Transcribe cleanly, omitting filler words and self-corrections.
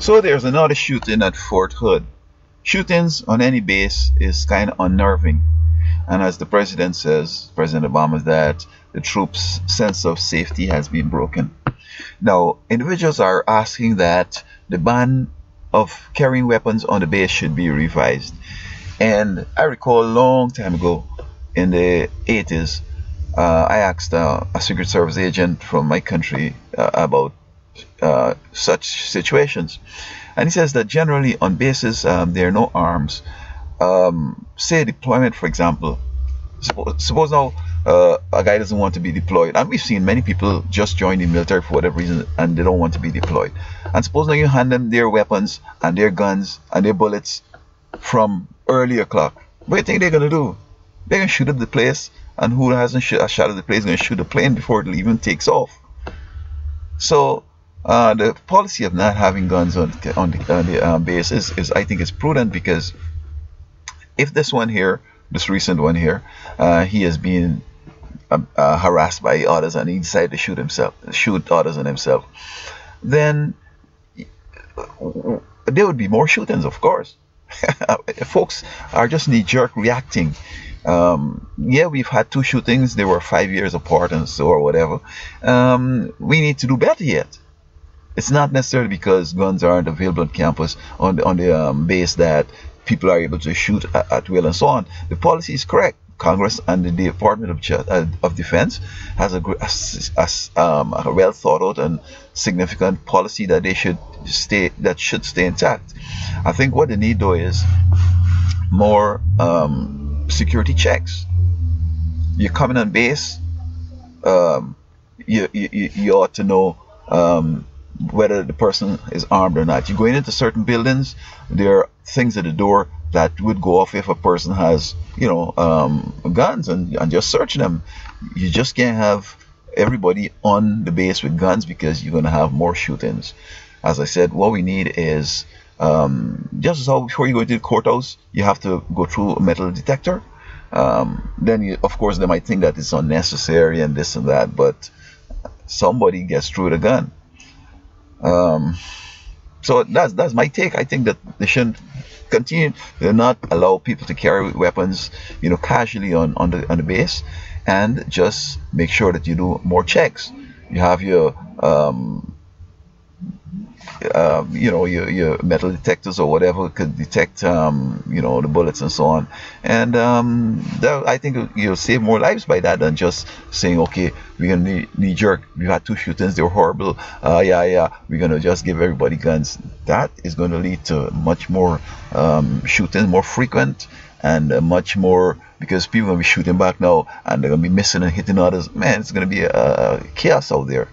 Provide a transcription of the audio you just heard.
So there's another shooting at Fort Hood. Shootings on any base is kind of unnerving. And as the president says, President Obama, that the troops' sense of safety has been broken. Now, individuals are asking that the ban of carrying weapons on the base should be revised. And I recall a long time ago in the 80s, I asked a Secret Service agent from my country about such situations. And he says that generally on bases there are no arms. Say deployment, for example. Suppose now a guy doesn't want to be deployed, and we've seen many people just join the military for whatever reason and they don't want to be deployed. And suppose now you hand them their weapons and their guns and their bullets from early o'clock. What do you think they're going to do? They're going to shoot up the place, and who hasn't shot at the place is going to shoot the plane before it even takes off. So the policy of not having guns on the base is I think is prudent, because if this one here, this recent one here, he has been harassed by others and he decided to shoot others and himself, then there would be more shootings, of course. Folks are just knee-jerk reacting. Yeah, we've had 2 shootings, they were 5 years apart and so, or whatever. We need to do better yet. It's not necessarily because guns aren't available on campus, on the base, that people are able to shoot at will and so on. The policy is correct. Congress and the Department of Defense has a well thought out and significant policy that should stay intact. I think what they need though is more security checks. You're coming on base, you ought to know whether the person is armed or not. You're going into certain buildings, there are things at the door that would go off if a person has, guns, and just search them. You just can't have everybody on the base with guns, because you're going to have more shootings. As I said, what we need is, just as how before you go into the courthouse, you have to go through a metal detector. Then, of course, they might think that it's unnecessary and this and that, but somebody gets through with a gun. So that's my take. I think that they shouldn't continue to not allow people to carry weapons, casually on the base, and just make sure that you do more checks. You have your your metal detectors or whatever could detect the bullets and so on, and I think you'll save more lives by that than just saying, okay, we're gonna knee jerk, we've had 2 shootings, they were horrible, we're gonna just give everybody guns. That is going to lead to much more shootings, more frequent, and much more, because people are going to be shooting back now and they're going to be missing and hitting others. Man, it's going to be a chaos out there.